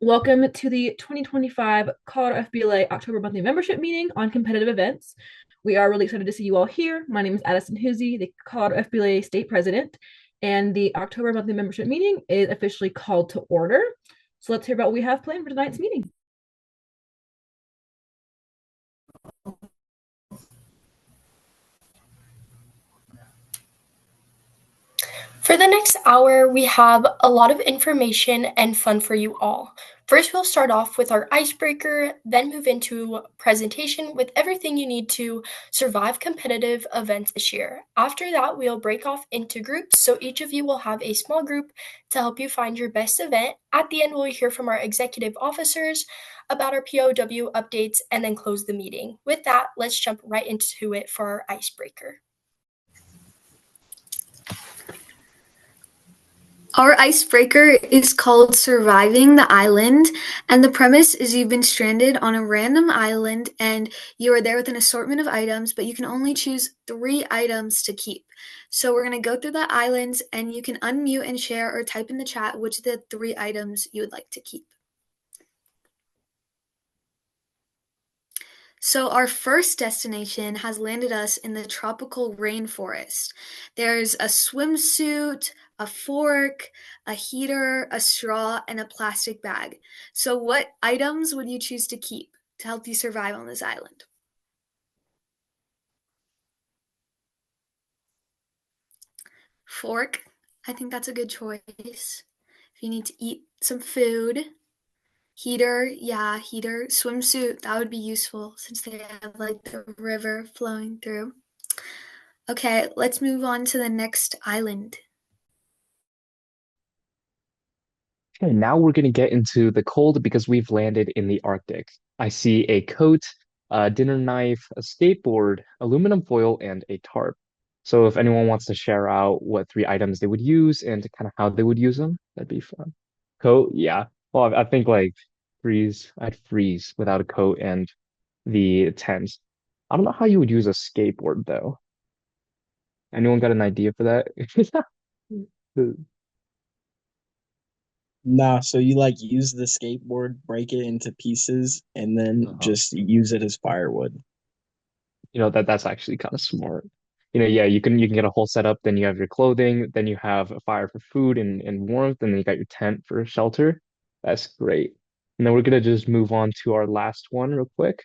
Welcome to the 2025 Colorado FBLA October monthly membership meeting on competitive events. We are really excited to see you all here. My name is Addison Husey, the Colorado FBLA state president, and the October monthly membership meeting is officially called to order. So let's hear about what we have planned for tonight's meeting. For the next hour, we have a lot of information and fun for you all. First, we'll start off with our icebreaker, then move into a presentation with everything you need to survive competitive events this year. After that, we'll break off into groups, so each of you will have a small group to help you find your best event. At the end, we'll hear from our executive officers about our POW updates and then close the meeting. With that, let's jump right into it for our icebreaker. Our icebreaker is called Surviving the Island, and the premise is you've been stranded on a random island and you are there with an assortment of items, but you can only choose 3 items to keep. So we're going to go through the islands and you can unmute and share or type in the chat which of the 3 items you would like to keep. So our first destination has landed us in the tropical rainforest. There's a swimsuit, a fork, a heater, a straw, and a plastic bag. So what items would you choose to keep to help you survive on this island? Fork, I think that's a good choice. If you need to eat some food. Heater, yeah, heater. Swimsuit, that would be useful since they have like the river flowing through. Okay, let's move on to the next island. Okay, now we're going to get into the cold because we've landed in the Arctic. I see a coat, a dinner knife, a skateboard, aluminum foil, and a tarp. So if anyone wants to share out what 3 items they would use and kind of how they would use them, that'd be fun. Coat, yeah. Well, I think like I'd freeze without a coat and the tent. I don't know how you would use a skateboard though. Anyone got an idea for that? Nah, so you like use the skateboard, break it into pieces, and then Uh-huh. just use it as firewood. That's actually kind of smart. Yeah, you can get a whole setup, then you have your clothing, then you have a fire for food and warmth, and then you got your tent for shelter. That's great. And then we're gonna just move on to our last one real quick.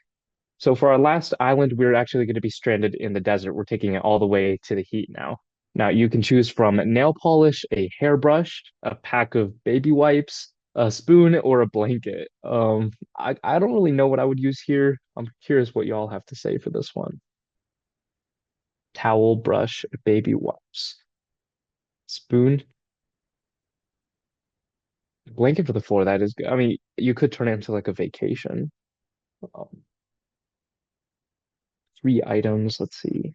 So for our last island, we're actually going to be stranded in the desert. We're taking it all the way to the heat now. Now you can choose from nail polish, a hairbrush, a pack of baby wipes, a spoon, or a blanket. I don't really know what I would use here. I'm curious what y'all have to say for this one. Towel, brush, baby wipes, spoon, blanket for the floor. That is good. I mean, you could turn it into like a vacation. Um, 3 items. Let's see.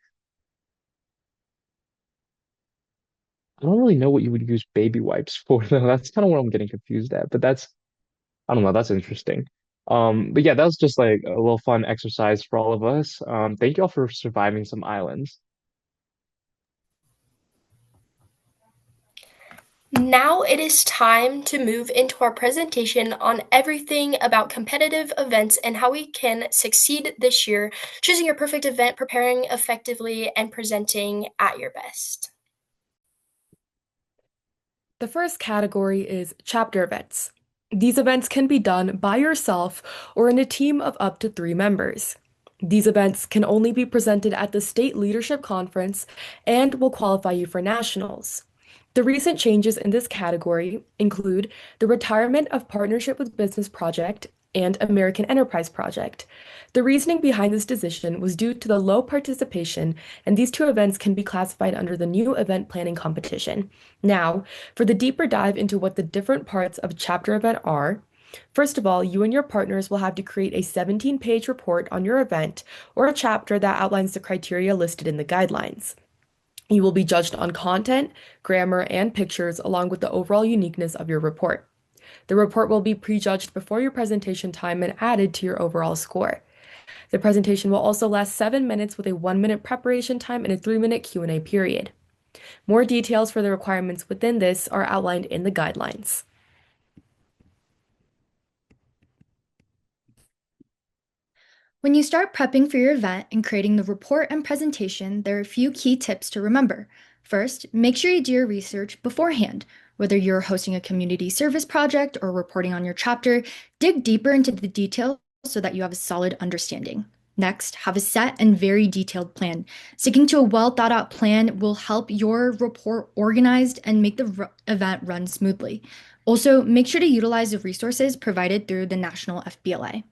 I don't really know what you would use baby wipes for though. That's kind of what I'm getting confused at. But I don't know, that's interesting. But yeah, that was just like a little fun exercise for all of us. Thank you all for surviving some islands. Now it is time to move into our presentation on everything about competitive events and how we can succeed this year, choosing your perfect event, preparing effectively, and presenting at your best. The first category is chapter events. These events can be done by yourself or in a team of up to 3 members. These events can only be presented at the State Leadership Conference and will qualify you for nationals. The recent changes in this category include the retirement of Partnership with Business Project and American Enterprise Project. The reasoning behind this decision was due to the low participation, and these 2 events can be classified under the new event planning competition. Now, for the deeper dive into what the different parts of a chapter event are, first of all, you and your partners will have to create a 17-page report on your event or a chapter that outlines the criteria listed in the guidelines. You will be judged on content, grammar, and pictures, along with the overall uniqueness of your report. The report will be prejudged before your presentation time and added to your overall score. The presentation will also last 7 minutes with a 1-minute preparation time and a 3-minute Q&A period. More details for the requirements within this are outlined in the guidelines. When you start prepping for your event and creating the report and presentation, there are a few key tips to remember. First, make sure you do your research beforehand. Whether you're hosting a community service project or reporting on your chapter, dig deeper into the details so that you have a solid understanding. Next, have a set and very detailed plan. Sticking to a well thought out plan will help your report organized and make the event run smoothly. Also, make sure to utilize the resources provided through the National FBLA.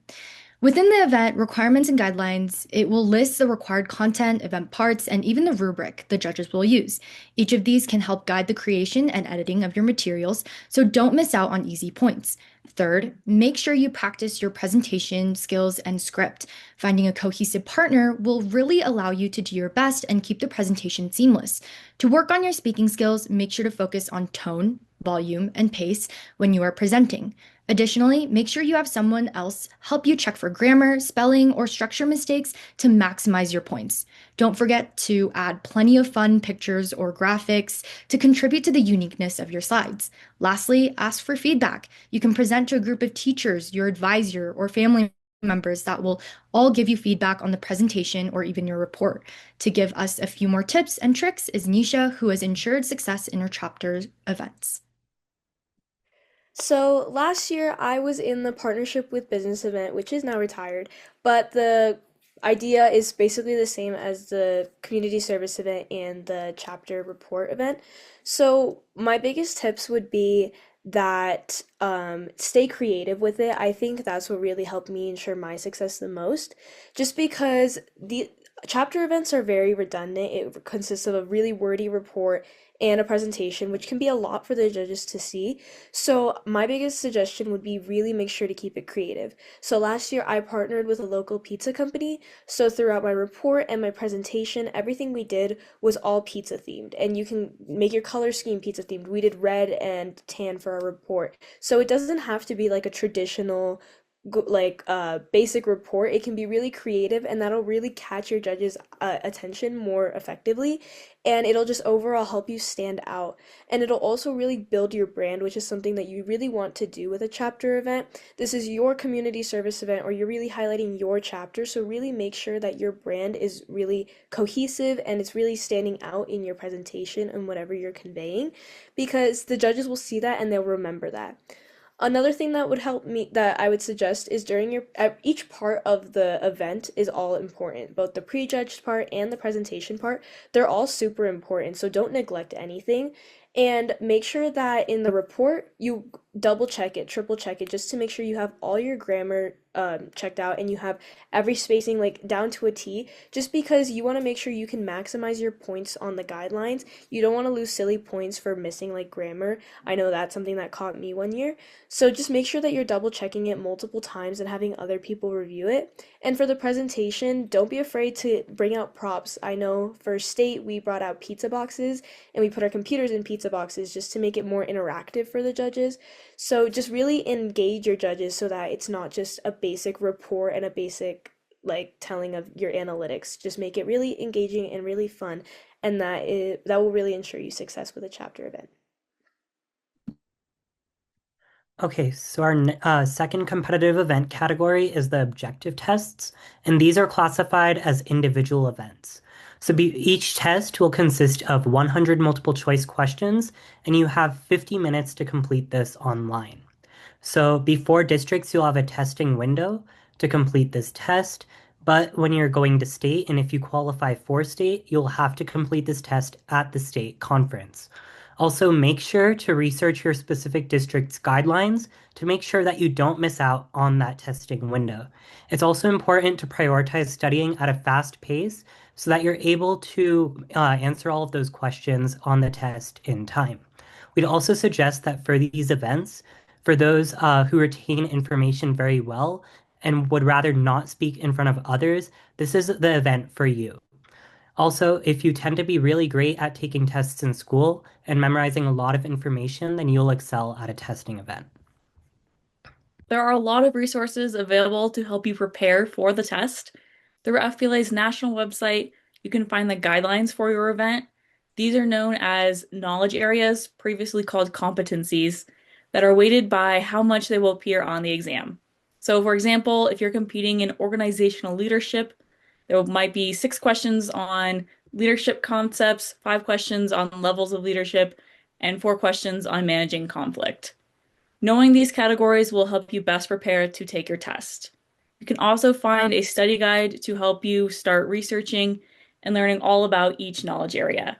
Within the event requirements and guidelines, it will list the required content, event parts, and even the rubric the judges will use. Each of these can help guide the creation and editing of your materials, so don't miss out on easy points. Third, make sure you practice your presentation skills and script. Finding a cohesive partner will really allow you to do your best and keep the presentation seamless. To work on your speaking skills, make sure to focus on tone, volume, and pace when you are presenting. Additionally, make sure you have someone else help you check for grammar, spelling, or structure mistakes to maximize your points. Don't forget to add plenty of fun pictures or graphics to contribute to the uniqueness of your slides. Lastly, ask for feedback. You can present to a group of teachers, your advisor, or family members that will all give you feedback on the presentation or even your report. To give us a few more tips and tricks is Nisha, who has ensured success in her chapter events. So last year I was in the partnership with business event, which is now retired, but the idea is basically the same as the community service event and the chapter report event. So my biggest tips would be that stay creative with it. I think that's what really helped me ensure my success the most, just because the chapter events are very redundant. It consists of a really wordy report and a presentation, which can be a lot for the judges to see. So my biggest suggestion would be really make sure to keep it creative. So last year I partnered with a local pizza company. So throughout my report and my presentation, everything we did was all pizza themed. And you can make your color scheme pizza themed. We did red and tan for our report. So it doesn't have to be like a traditional basic report. It can be really creative, and that'll really catch your judges attention more effectively, and it'll just overall help you stand out, and it'll also really build your brand, which is something that you really want to do with a chapter event. This is your community service event, or you're really highlighting your chapter, so really make sure that your brand is really cohesive and it's really standing out in your presentation and whatever you're conveying, because the judges will see that and they'll remember that. Another thing that would help me that I would suggest is during your each part of the event is all important. Both the prejudged part and the presentation part, they're all super important. So don't neglect anything, and make sure that in the report you double check it, triple check it, just to make sure you have all your grammar checked out and you have every spacing like down to a T, just because you want to make sure you can maximize your points on the guidelines. You don't want to lose silly points for missing like grammar. I know that's something that caught me one year. So just make sure that you're double checking it multiple times and having other people review it. And for the presentation, don't be afraid to bring out props. I know for state, we brought out pizza boxes and we put our computers in pizza boxes just to make it more interactive for the judges. So just really engage your judges so that it's not just a basic report and a basic like telling of your analytics. Just make it really engaging and really fun, and that will really ensure you success with a chapter event. Okay, so our second competitive event category is the objective tests, and these are classified as individual events. So each test will consist of 100 multiple choice questions, and you have 50 minutes to complete this online. So before districts, you'll have a testing window to complete this test, but when you're going to state, and if you qualify for state, you'll have to complete this test at the state conference. Also, make sure to research your specific district's guidelines to make sure that you don't miss out on that testing window. It's also important to prioritize studying at a fast pace so that you're able to answer all of those questions on the test in time. We'd also suggest that for these events, for those who retain information very well and would rather not speak in front of others, this is the event for you. Also, if you tend to be really great at taking tests in school and memorizing a lot of information, then you'll excel at a testing event. There are a lot of resources available to help you prepare for the test. Through FBLA's national website, you can find the guidelines for your event. These are known as knowledge areas, previously called competencies, that are weighted by how much they will appear on the exam. So, for example, if you're competing in organizational leadership, there might be 6 questions on leadership concepts, 5 questions on levels of leadership, and 4 questions on managing conflict. Knowing these categories will help you best prepare to take your test. You can also find a study guide to help you start researching and learning all about each knowledge area.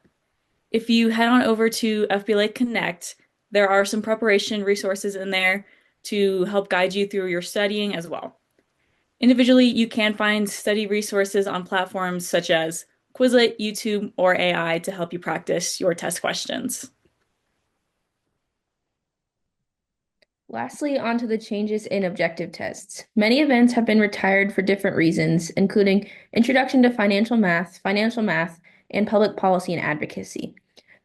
If you head on over to FBLA Connect, there are some preparation resources in there to help guide you through your studying as well. Individually, you can find study resources on platforms such as Quizlet, YouTube, or AI to help you practice your test questions. Lastly, on to the changes in objective tests. Many events have been retired for different reasons, including Introduction to Financial Math, and Public Policy and Advocacy.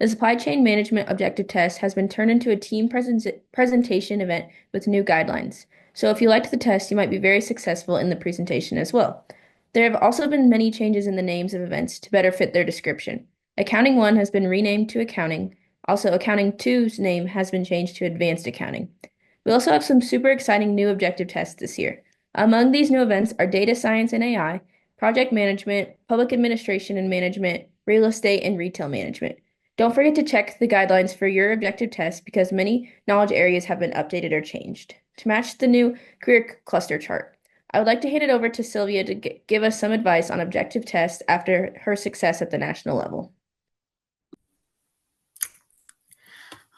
The Supply Chain Management Objective Test has been turned into a team presentation event with new guidelines. So if you liked the test, you might be very successful in the presentation as well. There have also been many changes in the names of events to better fit their description. Accounting 1 has been renamed to Accounting. Also, Accounting 2's name has been changed to Advanced Accounting. We also have some super exciting new objective tests this year. Among these new events are Data Science and AI, Project Management, Public Administration and Management, Real Estate, and Retail Management. Don't forget to check the guidelines for your objective test because many knowledge areas have been updated or changed to match the new career cluster chart. I would like to hand it over to Sylvia to give us some advice on objective tests after her success at the national level.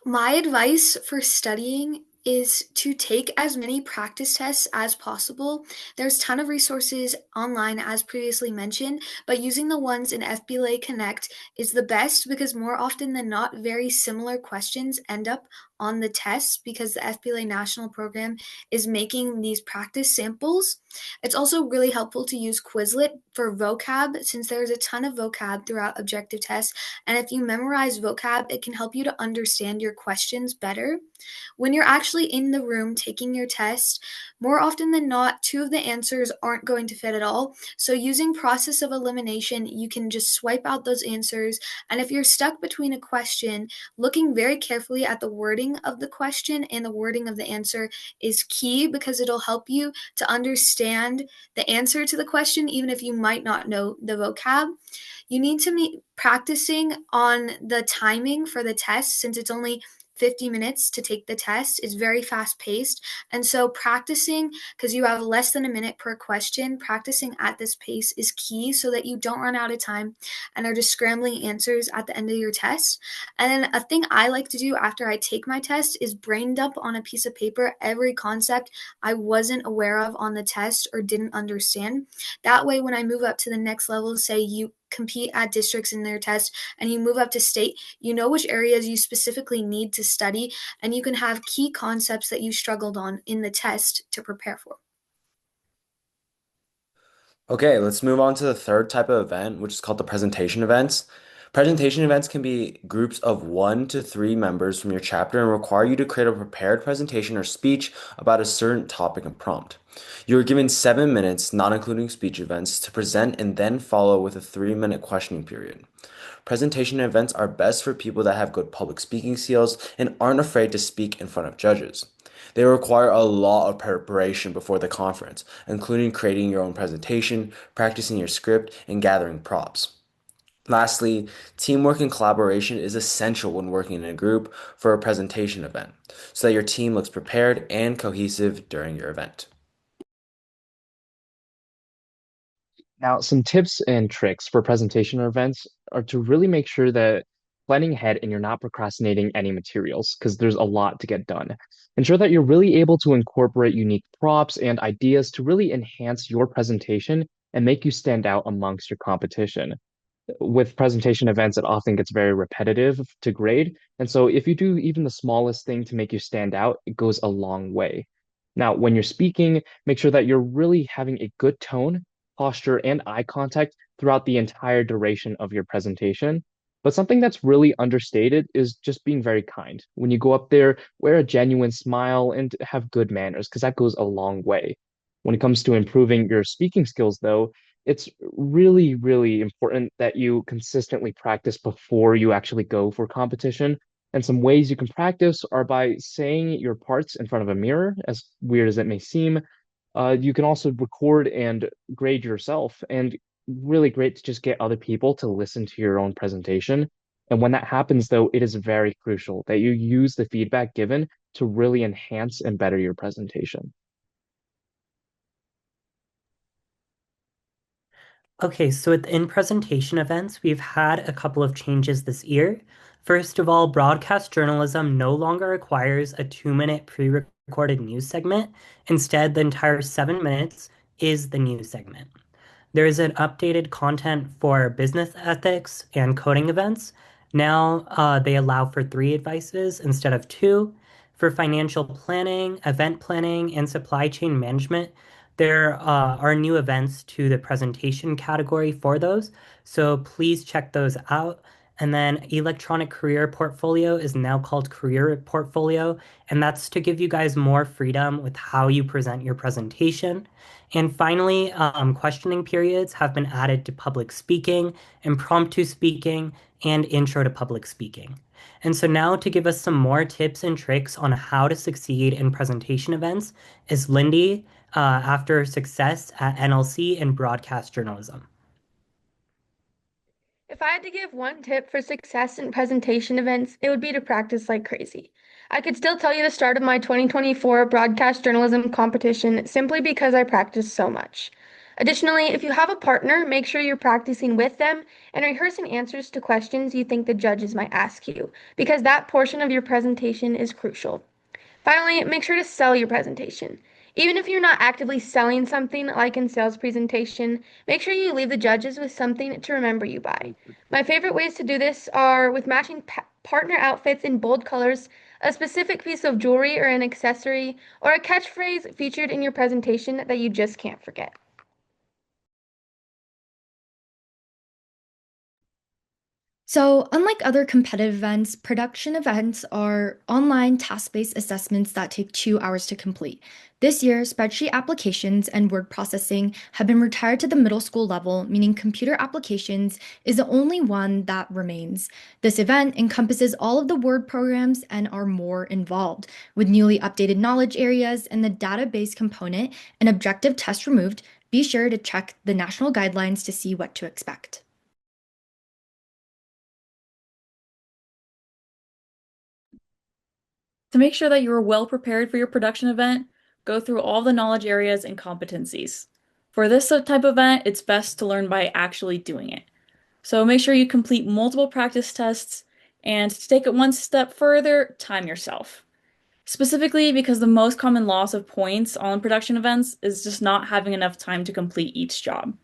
My advice for studying is to take as many practice tests as possible. There's a ton of resources online, as previously mentioned, but using the ones in FBLA Connect is the best because more often than not, very similar questions end up on the tests because the FBLA National Program is making these practice samples. It's also really helpful to use Quizlet for vocab since there's a ton of vocab throughout objective tests. And if you memorize vocab, it can help you to understand your questions better. When you're actually in the room taking your test, more often than not, 2 of the answers aren't going to fit at all. So using process of elimination, you can just swipe out those answers. And if you're stuck between a question, looking very carefully at the wording of the question and the wording of the answer is key because it'll help you to understand the answer to the question, even if you might not know the vocab. You need to be practicing on the timing for the test since it's only 50 minutes to take the test. It's very fast paced. And so practicing, because you have less than a minute per question, practicing at this pace is key so that you don't run out of time and are just scrambling answers at the end of your test. And then a thing I like to do after I take my test is brain dump on a piece of paper every concept I wasn't aware of on the test or didn't understand. That way, when I move up to the next level, say you compete at districts in their test and you move up to state, you know which areas you specifically need to study, and you can have key concepts that you struggled on in the test to prepare for. Okay, let's move on to the third type of event, which is called the presentation events. Presentation events can be groups of 1 to 3 members from your chapter and require you to create a prepared presentation or speech about a certain topic and prompt. You are given 7 minutes, not including speech events, to present and then follow with a 3-minute questioning period. Presentation events are best for people that have good public speaking skills and aren't afraid to speak in front of judges. They require a lot of preparation before the conference, including creating your own presentation, practicing your script, and gathering props. Lastly, teamwork and collaboration is essential when working in a group for a presentation event, so that your team looks prepared and cohesive during your event. Now, some tips and tricks for presentation or events are to really make sure that planning ahead and you're not procrastinating any materials because there's a lot to get done. Ensure that you're really able to incorporate unique props and ideas to really enhance your presentation and make you stand out amongst your competition. With presentation events, it often gets very repetitive to grade. And so if you do even the smallest thing to make you stand out, it goes a long way. Now, when you're speaking, make sure that you're really having a good tone, posture, and eye contact throughout the entire duration of your presentation. But something that's really understated is just being very kind. When you go up there, wear a genuine smile and have good manners, because that goes a long way. When it comes to improving your speaking skills, though, it's really, really important that you consistently practice before you actually go for competition. And some ways you can practice are by saying your parts in front of a mirror, as weird as it may seem, You can also record and grade yourself, and really great to just get other people to listen to your own presentation. And when that happens, though, it is very crucial that you use the feedback given to really enhance and better your presentation. Okay, so within presentation events, we've had a couple of changes this year. First of all, broadcast journalism no longer requires a 2-minute pre-recorded news segment. Instead, the entire 7 minutes is the news segment. There is an updated content for business ethics and coding events. Now they allow for 3 advices instead of 2. For financial planning, event planning, and supply chain management, there are new events to the presentation category for those. So please check those out. And then electronic career portfolio is now called career portfolio, and that's to give you guys more freedom with how you present your presentation. And finally, questioning periods have been added to public speaking, impromptu speaking, and intro to public speaking. And so now to give us some more tips and tricks on how to succeed in presentation events is Lindy, after success at NLC in broadcast journalism. If I had to give one tip for success in presentation events, it would be to practice like crazy. I could still tell you the start of my 2024 broadcast journalism competition simply because I practiced so much. Additionally, if you have a partner, make sure you're practicing with them and rehearsing answers to questions you think the judges might ask you, because that portion of your presentation is crucial. Finally, make sure to sell your presentation. Even if you're not actively selling something like in sales presentation, make sure you leave the judges with something to remember you by. My favorite ways to do this are with matching partner outfits in bold colors, a specific piece of jewelry or an accessory, or a catchphrase featured in your presentation that you just can't forget. So, unlike other competitive events, production events are online task-based assessments that take 2 hours to complete. This year, spreadsheet applications and word processing have been retired to the middle school level, meaning computer applications is the only one that remains. This event encompasses all of the word programs and are more involved. With newly updated knowledge areas and the database component and objective test removed, be sure to check the national guidelines to see what to expect. To make sure that you are well prepared for your production event, go through all the knowledge areas and competencies. For this type of event, it's best to learn by actually doing it. So make sure you complete multiple practice tests, and to take it one step further, time yourself. Specifically because the most common loss of points on production events is just not having enough time to complete each job.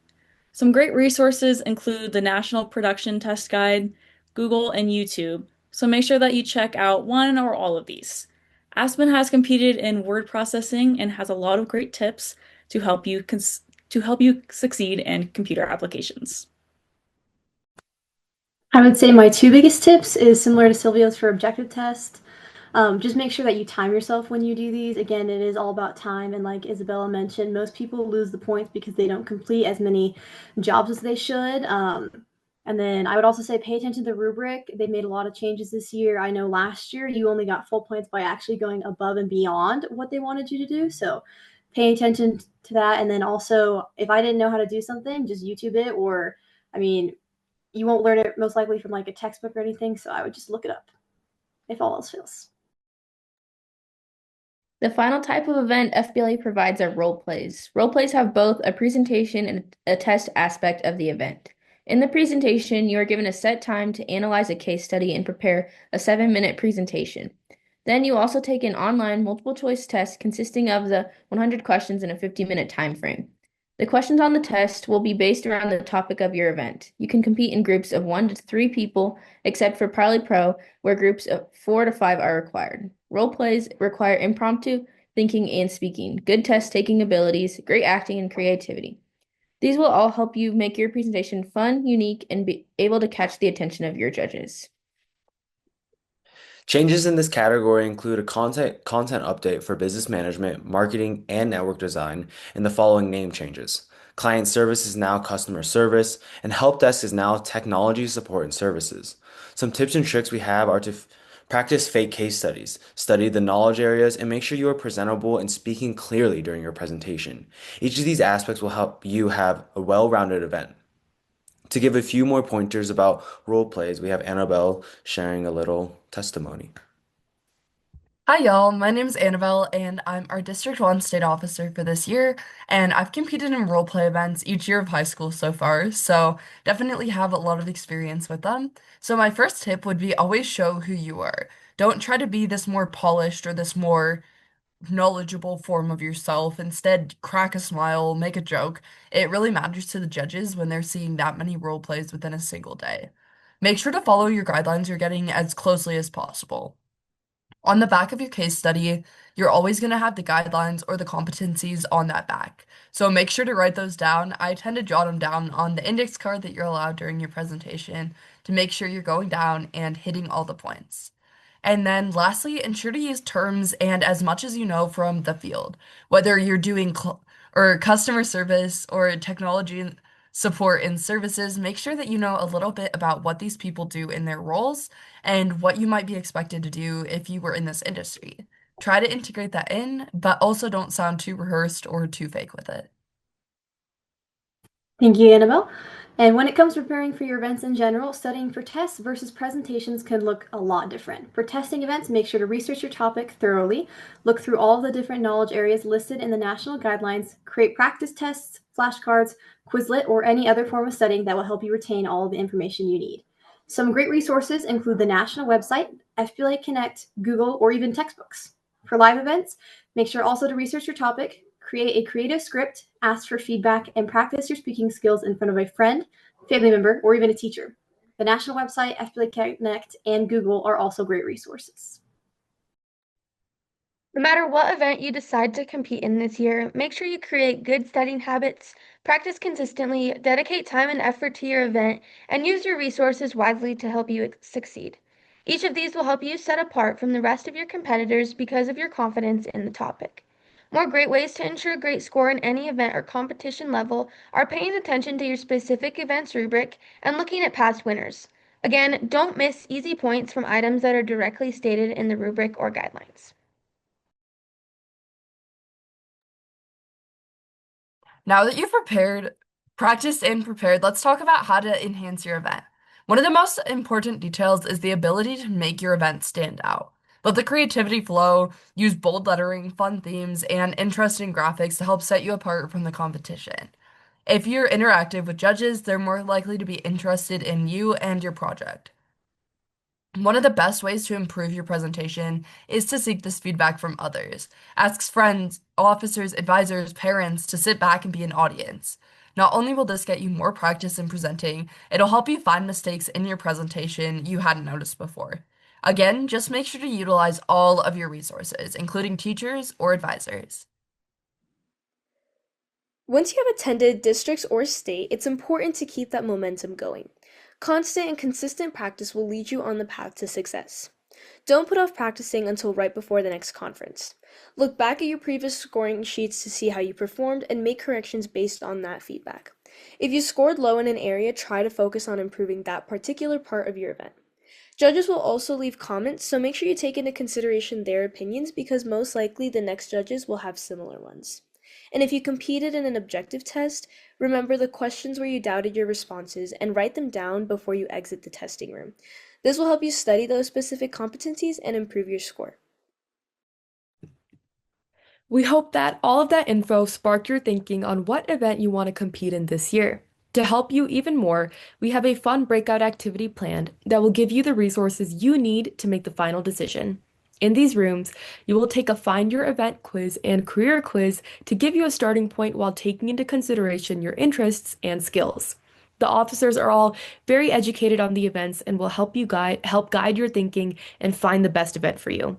Some great resources include the National Production Test Guide, Google, and YouTube, so make sure that you check out one or all of these. Aspen has competed in word processing and has a lot of great tips to help you succeed in computer applications. I would say my 2 biggest tips is similar to Silvio's for objective test. Just make sure that you time yourself when you do these. Again, it is all about time, and like Isabella mentioned, most people lose the points because they don't complete as many jobs as they should. And then I would also say pay attention to the rubric. They've made a lot of changes this year. I know last year you only got full points by actually going above and beyond what they wanted you to do. So pay attention to that. And then also, if I didn't know how to do something, just YouTube it, or, I mean, you won't learn it most likely from like a textbook or anything. So I would just look it up if all else fails. The final type of event FBLA provides are role plays. Role plays have both a presentation and a test aspect of the event. In the presentation, you are given a set time to analyze a case study and prepare a 7-minute presentation. Then you also take an online multiple choice test consisting of the 100 questions in a 50-minute time frame. The questions on the test will be based around the topic of your event. You can compete in groups of 1 to 3 people, except for Parley Pro, where groups of 4 to 5 are required. Role plays require impromptu thinking and speaking, good test-taking abilities, great acting, and creativity. These will all help you make your presentation fun, unique, and be able to catch the attention of your judges. Changes in this category include a content update for business management, marketing, and network design, and the following name changes. Client service is now customer service, and help desk is now technology support and services. Some tips and tricks we have are to Practice fake case studies. Study the knowledge areas and make sure you are presentable and speaking clearly during your presentation. Each of these aspects will help you have a well-rounded event. To give a few more pointers about role plays, we have Annabelle sharing a little testimony. Hi, y'all. My name is Annabelle, and I'm our District 1 state officer for this year. And I've competed in role play events each year of high school so far, so definitely have a lot of experience with them. So, my first tip would be always show who you are. Don't try to be this more polished or this more knowledgeable form of yourself. Instead, crack a smile, make a joke. It really matters to the judges when they're seeing that many role plays within a single day. Make sure to follow your guidelines you're getting as closely as possible. On the back of your case study, you're always going to have the guidelines or the competencies on that back. So make sure to write those down. I tend to jot them down on the index card that you're allowed during your presentation to make sure you're going down and hitting all the points. And then lastly, ensure to use terms and as much as you know from the field, whether you're doing or customer service or technology support and services, make sure that you know a little bit about what these people do in their roles and what you might be expected to do if you were in this industry. Try to integrate that in, but also don't sound too rehearsed or too fake with it. Thank you, Annabelle. And when it comes to preparing for your events in general, studying for tests versus presentations can look a lot different. For testing events, make sure to research your topic thoroughly, look through all the different knowledge areas listed in the national guidelines, create practice tests, flashcards, Quizlet, or any other form of studying that will help you retain all of the information you need. Some great resources include the national website, FBLA Connect, Google, or even textbooks. For live events, make sure also to research your topic, create a creative script, ask for feedback, and practice your speaking skills in front of a friend, family member, or even a teacher. The national website, FBLA Connect, and Google are also great resources. No matter what event you decide to compete in this year, make sure you create good studying habits, practice consistently, dedicate time and effort to your event, and use your resources wisely to help you succeed. Each of these will help you set apart from the rest of your competitors because of your confidence in the topic. More great ways to ensure a great score in any event or competition level are paying attention to your specific event's rubric and looking at past winners. Again, don't miss easy points from items that are directly stated in the rubric or guidelines. Now that you've practiced and prepared, let's talk about how to enhance your event. One of the most important details is the ability to make your event stand out. Let the creativity flow, use bold lettering, fun themes, and interesting graphics to help set you apart from the competition. If you're interactive with judges, they're more likely to be interested in you and your project. One of the best ways to improve your presentation is to seek this feedback from others. Ask friends, officers, advisors, parents to sit back and be an audience. Not only will this get you more practice in presenting, it'll help you find mistakes in your presentation you hadn't noticed before. Again, just make sure to utilize all of your resources, including teachers or advisors. Once you have attended districts or state, it's important to keep that momentum going. Constant and consistent practice will lead you on the path to success. Don't put off practicing until right before the next conference. Look back at your previous scoring sheets to see how you performed and make corrections based on that feedback. If you scored low in an area, try to focus on improving that particular part of your event. Judges will also leave comments, so make sure you take into consideration their opinions because most likely the next judges will have similar ones. And if you competed in an objective test, remember the questions where you doubted your responses and write them down before you exit the testing room. This will help you study those specific competencies and improve your score. We hope that all of that info sparked your thinking on what event you want to compete in this year. To help you even more, we have a fun breakout activity planned that will give you the resources you need to make the final decision. In these rooms, you will take a Find Your Event quiz and career quiz to give you a starting point while taking into consideration your interests and skills. The officers are all very educated on the events and will help guide your thinking and find the best event for you.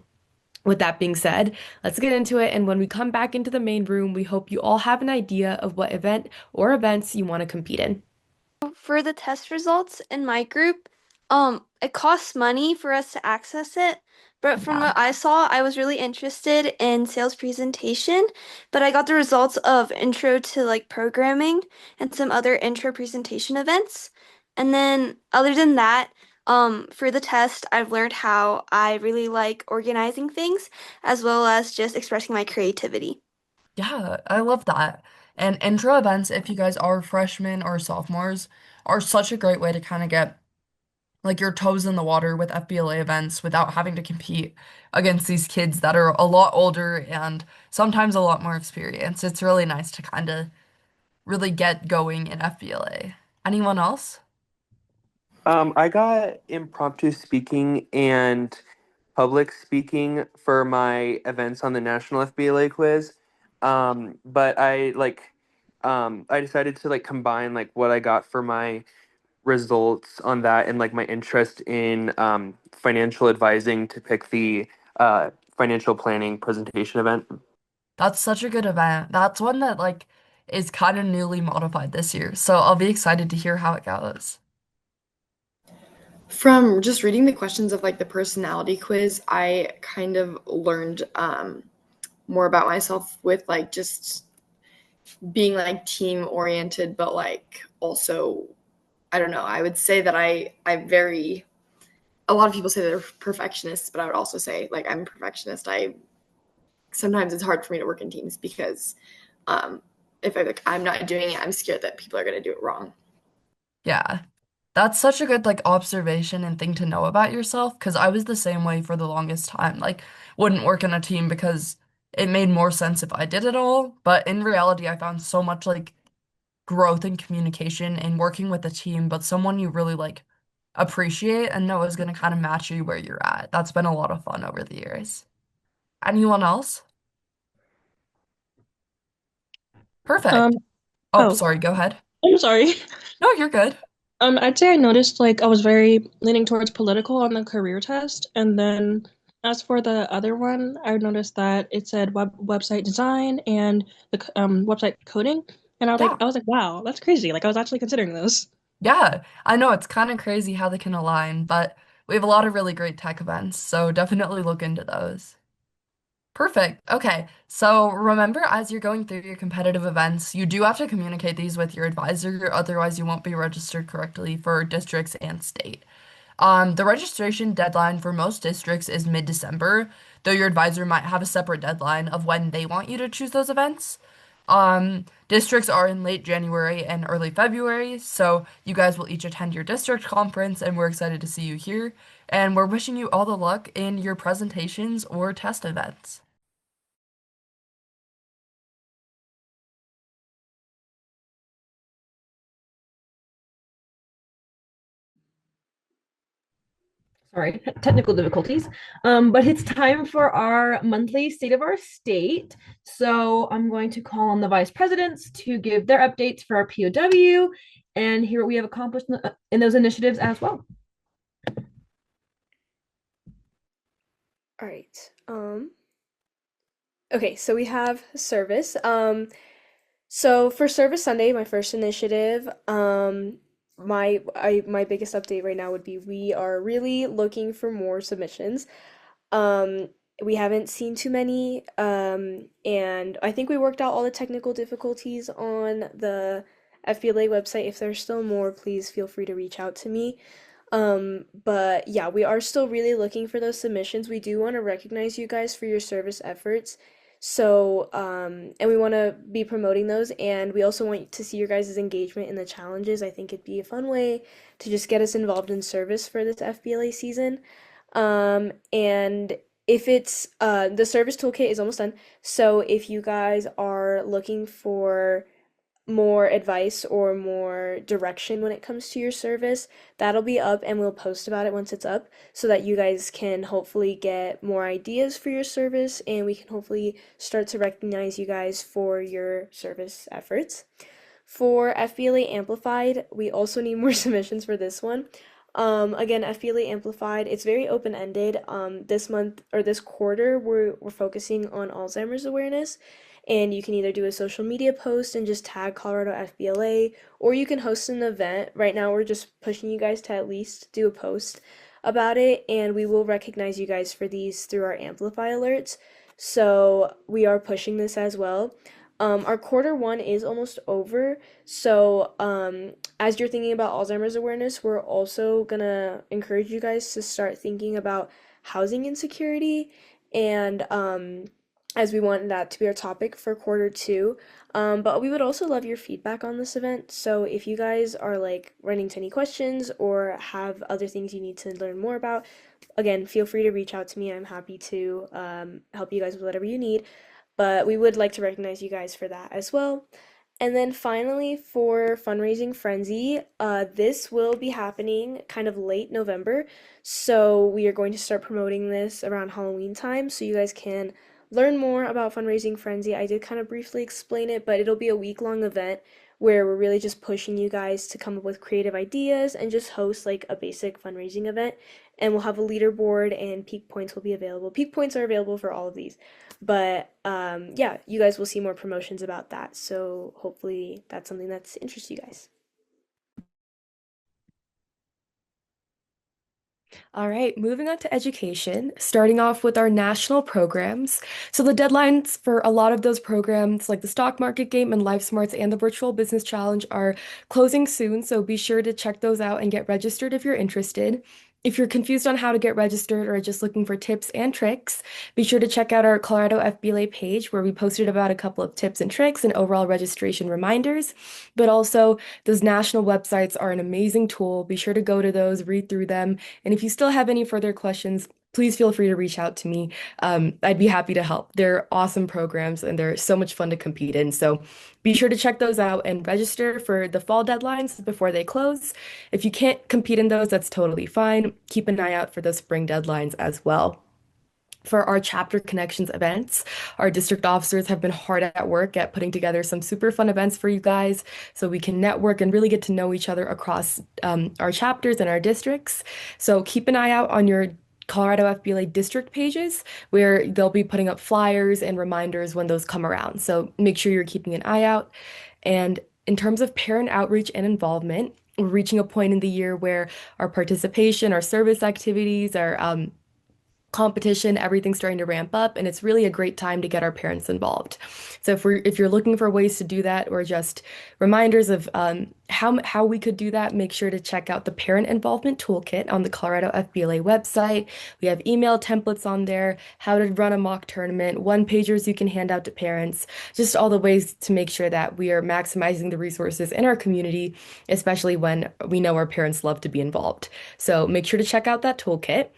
With that being said, let's get into it, and when we come back into the main room, we hope you all have an idea of what event or events you want to compete in. For the test results in my group, it costs money for us to access it, but from what I saw, I was really interested in sales presentation, but I got the results of intro to like programming and some other intro presentation events. And then other than that, For the test, I've learned how I really like organizing things as well as just expressing my creativity. Yeah, I love that. And intro events, if you guys are freshmen or sophomores, are such a great way to kind of get like your toes in the water with FBLA events without having to compete against these kids that are a lot older and sometimes a lot more experienced. It's really nice to kind of really get going in FBLA. Anyone else? I got impromptu speaking and public speaking for my events on the National FBLA quiz. But I decided to like combine like what I got for my results on that and like my interest in financial advising to pick the financial planning presentation event. That's such a good event. That's one that like is kind of newly modified this year. So I'll be excited to hear how it goes. From just reading the questions of like the personality quiz, I kind of learned more about myself with like just being like team oriented, but like also, I don't know, I would say that a lot of people say they're perfectionists, but I would also say like I'm a perfectionist. Sometimes it's hard for me to work in teams because if I'm not doing it, I'm scared that people are going to do it wrong. Yeah. That's such a good like observation and thing to know about yourself because I was the same way for the longest time. Like wouldn't work in a team because it made more sense if I did it all, but in reality I found so much like growth and communication in working with a team, but someone you really like appreciate and know is going to kind of match you where you're at. That's been a lot of fun over the years. Anyone else? Perfect. Um, Oh, oh, sorry, go ahead. I'm sorry. No, you're good. I'd say I noticed like I was very leaning towards political on the career test, and then as for the other one, I noticed that it said website design and the website coding, and Yeah. I was like, wow, that's crazy. Like I was actually considering those. Yeah, I know it's kind of crazy how they can align, but we have a lot of really great tech events, so definitely look into those. Perfect. Okay. So remember, as you're going through your competitive events, you do have to communicate these with your advisor, otherwise you won't be registered correctly for districts and state. The registration deadline for most districts is mid-December, though your advisor might have a separate deadline of when they want you to choose those events. Districts are in late January and early February, so you guys will each attend your district conference, and we're excited to see you here. And we're wishing you all the luck in your presentations or test events. Sorry, technical difficulties. But it's time for our monthly state of our state. So I'm going to call on the vice presidents to give their updates for our POW and hear what we have accomplished in those initiatives as well. All right. Okay, so we have service. So for Service Sunday, my first initiative, my biggest update right now would be we are really looking for more submissions. Um, we haven't seen too many, and I think we worked out all the technical difficulties on the FBLA website. If there's still more, please feel free to reach out to me. But yeah, we are still really looking for those submissions. We do want to recognize you guys for your service efforts. So, and we want to be promoting those, and we also want to see your guys' engagement in the challenges. I think it'd be a fun way to just get us involved in service for this FBLA season. And if it's the service toolkit is almost done. So if you guys are looking for more advice or more direction when it comes to your service, that'll be up and we'll post about it once it's up so that you guys can hopefully get more ideas for your service and we can hopefully start to recognize you guys for your service efforts. For FBLA Amplified, we also need more submissions for this one. Again, FBLA Amplified, it's very open-ended. This month or this quarter, we're focusing on Alzheimer's awareness, and you can either do a social media post and just tag Colorado FBLA, or you can host an event. Right now, we're just pushing you guys to at least do a post about it, and we will recognize you guys for these through our Amplify alerts. So we are pushing this as well. Our quarter one is almost over, so as you're thinking about Alzheimer's awareness, we're also gonna encourage you guys to start thinking about housing insecurity, and as we want that to be our topic for quarter two. But we would also love your feedback on this event. So if you guys are like running into any questions or have other things you need to learn more about, again, feel free to reach out to me. I'm happy to help you guys with whatever you need. But we would like to recognize you guys for that as well. And then finally, for Fundraising Frenzy, this will be happening kind of late November. So we are going to start promoting this around Halloween time so you guys can learn more about Fundraising Frenzy. I did kind of briefly explain it, but it'll be a week-long event where we're really just pushing you guys to come up with creative ideas and just host like a basic fundraising event. And we'll have a leaderboard and peak points will be available. Peak points are available for all of these. But yeah, you guys will see more promotions about that. So hopefully that's something that's interests you guys. All right, moving on to education, starting off with our national programs. So the deadlines for a lot of those programs, like the stock market game and Life Smarts and the virtual business challenge, are closing soon. So be sure to check those out and get registered if you're interested. If you're confused on how to get registered or just looking for tips and tricks, be sure to check out our Colorado FBLA page where we posted about a couple of tips and tricks and overall registration reminders. But also, those national websites are an amazing tool. Be sure to go to those, read through them. And if you still have any further questions, please feel free to reach out to me. I'd be happy to help. They're awesome programs and they're so much fun to compete in. So be sure to check those out and register for the fall deadlines before they close. If you can't compete in those, that's totally fine. Keep an eye out for those spring deadlines as well. For our chapter connections events, our district officers have been hard at work at putting together some super fun events for you guys so we can network and really get to know each other across our chapters and our districts. So keep an eye out on your Colorado FBLA district pages where they'll be putting up flyers and reminders when those come around. So make sure you're keeping an eye out. And in terms of parent outreach and involvement, we're reaching a point in the year where our participation, our service activities, our competition, everything's starting to ramp up, and it's really a great time to get our parents involved. So if you're looking for ways to do that or just reminders of how we could do that, make sure to check out the Parent Involvement Toolkit on the Colorado FBLA website. We have email templates on there, how to run a mock tournament, one-pagers you can hand out to parents, just all the ways to make sure that we are maximizing the resources in our community, especially when we know our parents love to be involved. So make sure to check out that toolkit.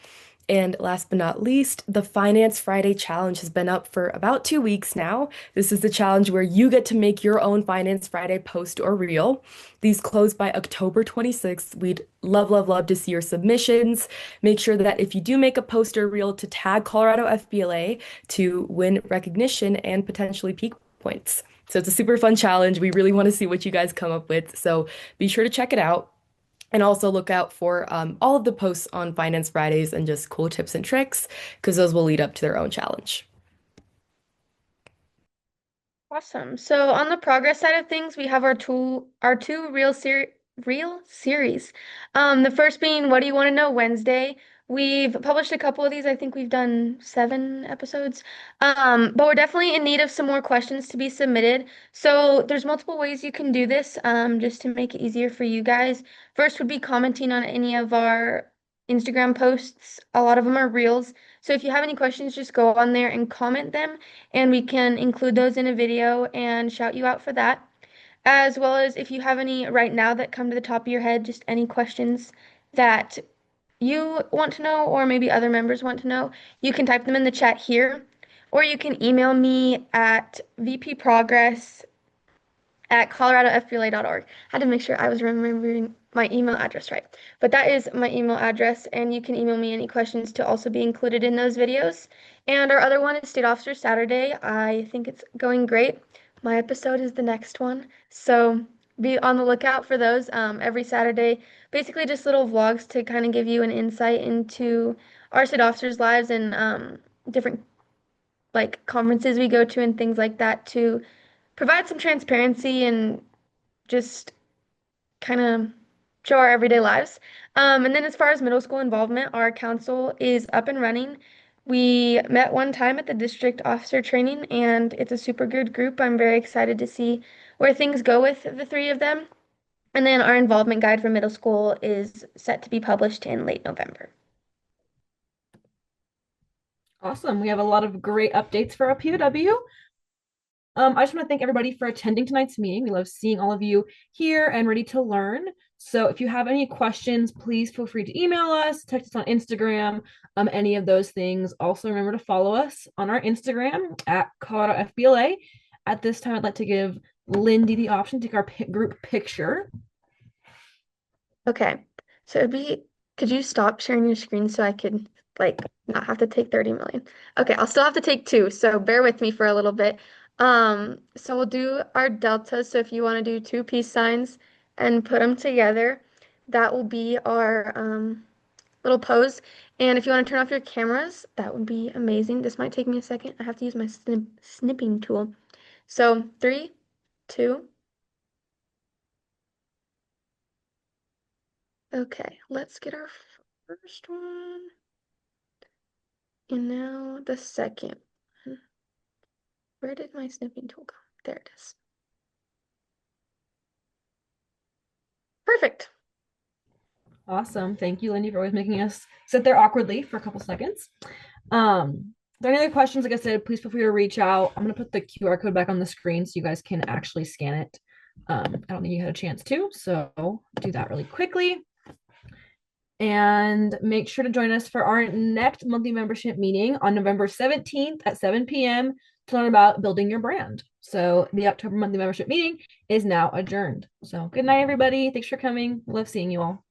And last but not least, the Finance Friday Challenge has been up for about 2 weeks now. This is the challenge where you get to make your own Finance Friday post or reel. These close by October 26th. We'd love, love, love to see your submissions. Make sure that if you do make a post or reel to tag Colorado FBLA to win recognition and potentially peak points. So it's a super fun challenge. We really want to see what you guys come up with. So be sure to check it out. And also look out for all of the posts on Finance Fridays and just cool tips and tricks, because those will lead up to their own challenge. Awesome. So on the progress side of things, we have our two real series. The first being What Do You Want to Know Wednesday. We've published a couple of these. I think we've done 7 episodes. But we're definitely in need of some more questions to be submitted. So there's multiple ways you can do this, just to make it easier for you guys. First would be commenting on any of our Instagram posts. A lot of them are reels. So if you have any questions, just go on there and comment them, and we can include those in a video and shout you out for that. As well as if you have any right now that come to the top of your head, just any questions that you want to know or maybe other members want to know, you can type them in the chat here, or you can email me at vpprogress@coloradofbla.org. I had to make sure I was remembering my email address right. But that is my email address, and you can email me any questions to also be included in those videos. And our other one is State Officer Saturday. I think it's going great. My episode is the next one, so be on the lookout for those every Saturday. Basically just little vlogs to kind of give you an insight into our state officers' lives and different like conferences we go to and things like that, to provide some transparency and just kind of show our everyday lives. And then as far as middle school involvement, our council is up and running. We met one time at the district officer training, and it's a super good group. I'm very excited to see where things go with the three of them. And then our involvement guide for middle school is set to be published in late November. Awesome. We have a lot of great updates for our POW. I just want to thank everybody for attending tonight's meeting. We love seeing all of you here and ready to learn. So if you have any questions, please feel free to email us, text us on Instagram, any of those things. Also, remember to follow us on our Instagram at Colorado FBLA. At this time, I'd like to give Lindy the option to take our group picture. Okay, so could you stop sharing your screen so I could not have to take 30 million? Okay, I'll still have to take 2, so bear with me for a little bit. So we'll do our deltas. So if you want to do 2 peace signs and put them together, that will be our little pose. And if you want to turn off your cameras, that would be amazing. This might take me a second. I have to use my snipping tool. So 3, 2. Okay, let's get our first one. And now the second one. Where did my snipping tool go? There it is. Perfect. Awesome. Thank you, Lindy, for always making us sit there awkwardly for a couple seconds. If there are any other questions, like I said, please feel free to reach out. I'm going to put the QR code back on the screen so you guys can actually scan it. I don't think you had a chance to, so do that really quickly. And make sure to join us for our next monthly membership meeting on November 17th at 7 p.m. to learn about building your brand. So the October monthly membership meeting is now adjourned. So good night, everybody. Thanks for coming. Love seeing you all.